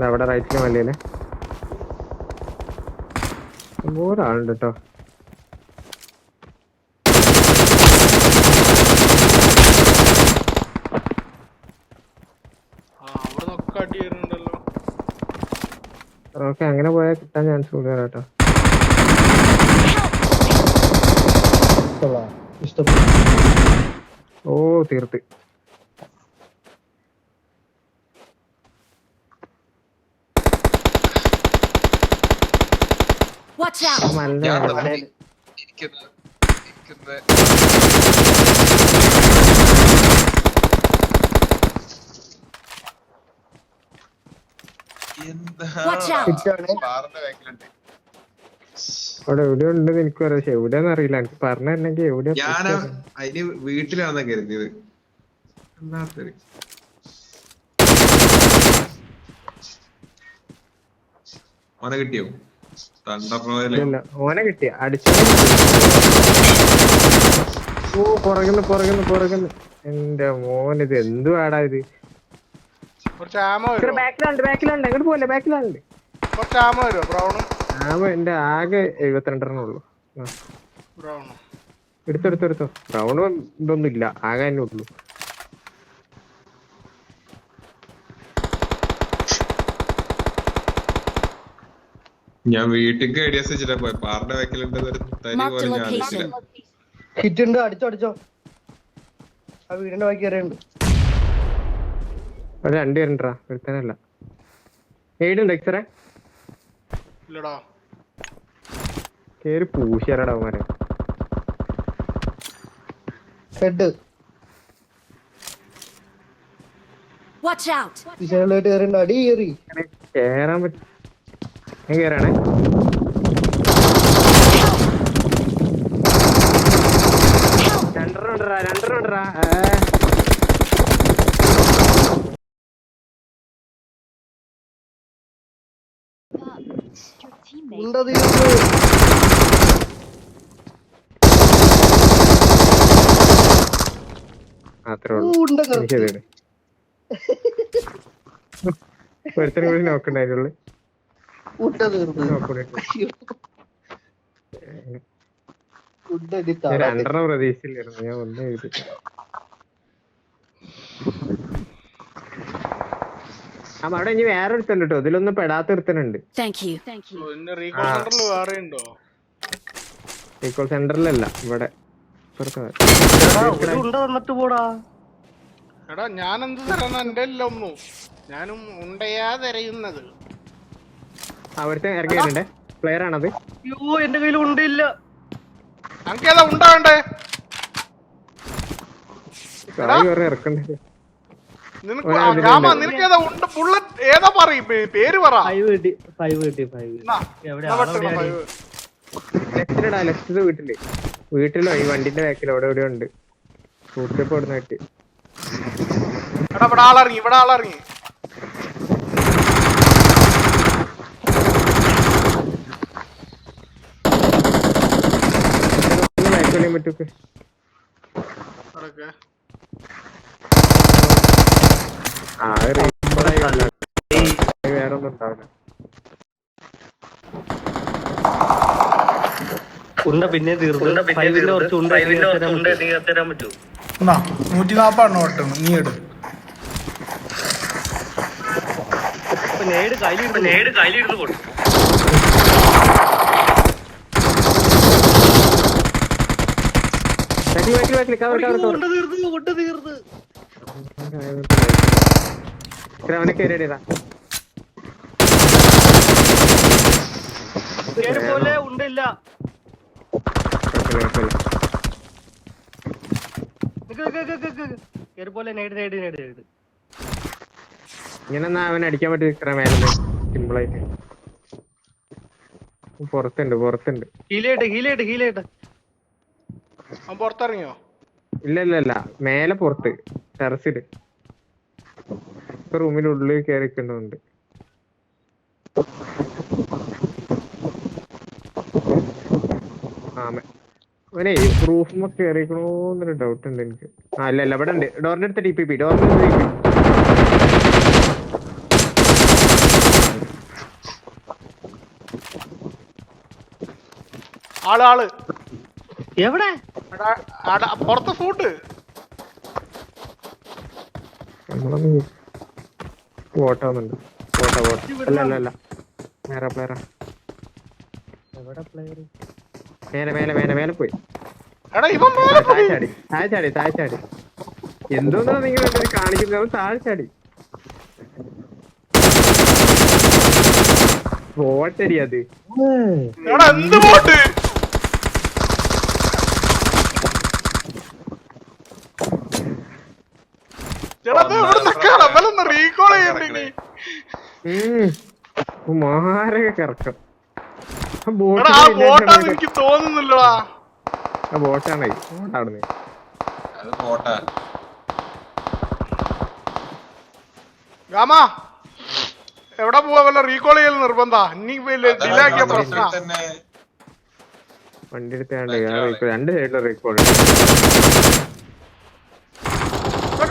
അവിടെ റൈറ്റില് മല്ലിയില് ഒരാളുണ്ട് കേട്ടോ. ഓക്കെ, അങ്ങനെ പോയാൽ കിട്ടാൻ ചാൻസ് കൂടുതലാണ് കേട്ടോ. ഓ തീർത്ത്. അവിടെ എവിടെ ഉണ്ടെന്ന് എനിക്ക് പറയാം, പക്ഷെ എവിടെയാന്ന് അറിയില്ല. എനിക്ക് പറഞ്ഞിട്ടുണ്ടെങ്കിൽ എവിടെയാ. അതിന് വീട്ടിലാണെന്നാ കരുതിയത്. ഓനെ കിട്ടിയോ? ഓനെ കിട്ടിയ അടിച്ചു. ഓ പുറകുന്ന് എന്റെ മോനിത് എന്തുവാടാ ഇത്. ബാക്കിലുണ്ട് എങ്ങോട്ട് പോലെ ബാക്കിലുണ്ട്. എന്റെ ആകെ 72 ഉള്ളു. എടുത്തോ. ബ്രൗണ് ഇതൊന്നും ഇല്ല, ആകെ തന്നെ ഉള്ളു. ഞാൻ വീട്ടിലേക്ക് ഐഡിയാസ് വെച്ചിട്ടാ പോയി. പാറിന്റെ ബാക്കിലുണ്ട് ഹിറ്റ് ഉണ്ട്. അടിച്ചോ. ആ വീടിന്റെ ബാക്കി അറിയുണ്ട്. രണ്ടുപേരുണ്ടാ ഒരുത്തനല്ല. ഏടുണ്ട് എക്സറേ കേറി പൂശിയാലടാ അവന്മാരെ. ഹെഡ് അടി കയറി കേറാൻ പറ്റും. ഞാൻ കേറാണേ. രണ്ടെണ്ണം ഒരുത്തനെ കൂടി നോക്കണ്ടായിരുന്നുള്ളു. രണ്ടെണ്ണം പ്രതീക്ഷിച്ചില്ലായിരുന്നു, ഞാൻ ഒന്നും എഴുതിട്ട്. അവിടെ ഇനി വേറെ ഒരുത്തണ്ട് കേട്ടോ, ഇതിലൊന്നും പെടാത്ത ഒരുത്തനുണ്ട്. റീകോൾ സെന്ററിലല്ല, ഇവിടെ അവിടുത്തെ ഇറങ്ങിയിട്ടുണ്ട്. പ്ലെയർ ആണത്. എന്റെ കയ്യിൽ ഉണ്ടില്ല. ഇറക്കണ്ടേ വീട്ടിലോ ഈ വണ്ടിന്റെ ബാക്കിലോ അവിടെ എവിടെ ഉണ്ട്. സൂട്ടിപ്പ് ഇവിടുന്നായിട്ട് ഇവിടെ ആളിറങ്ങി. പറ്റൂക്കെ വേറെ ഒന്നും ഉണ്ടാവില്ല. പിന്നെ 140 നോട്ട് നീ എടു. കയ്യിലിരുന്ന് കൊടുക്കും. അവനെ കയറിയതാ ഉണ്ടില്ല. ഇങ്ങനെ അവനെ അടിക്കാൻ പറ്റും. ഇത്ര മേലെ സിമ്പിളായിട്ട് പുറത്തുണ്ട്. പുറത്തിറങ്ങിയോ? ഇല്ല മേലെ പുറത്ത് ടെറസില്. ഇപ്പൊ റൂമിനുള്ളിൽ കയറിക്കുന്നുണ്ട്. അവനെ റൂഫും കയറിക്കണോന്നൊരു ഡൗട്ട് ഉണ്ട് എനിക്ക്. അല്ല ഇവിടെ ഉണ്ട്. ഡോറിന്റെ അടുത്ത് DPP. ഡോറിന്റെ ആള് എവിടെ പുറത്ത് ഫൂട്ട് നമ്മളൊന്ന് വോട്ടാവുന്നുണ്ട്. അല്ല വേറെ പ്ലെയറാ. എവിടെ പ്ലെയർ? മേലെ പോയി. എടാ ഇവൻ മേലെ പോയി. താഴ്ചാടി എന്തോന്നാ നിങ്ങൾ കാണിക്കുന്നത്? താഴ്ചാടി വോട്ടടി അത്. എടാ എന്ത് ബോട്ട്? എടാ ഇത് എവിടുന്നൊക്കെ അവലൊന്ന് റീകോൾ ചെയ്യണ്ടേ നീ? മാരക കറക്കം. എടാ ആ ബോട്ടാന്ന് എനിക്ക് തോന്നുന്നില്ലടാ. ബോട്ടാണേ. ബോട്ടാണ് അത് പോട്ടാ. ഗാമാ എവിടെ പോവാ? വല്ല റീകോൾ ചെയ്യൽ നിർബന്ധ. ഇനി ഡിലേ ആക്കിയ പ്രശ്ന. വണ്ടി എടുത്താണ്ട് 2 സൈഡിലും റീകോൾ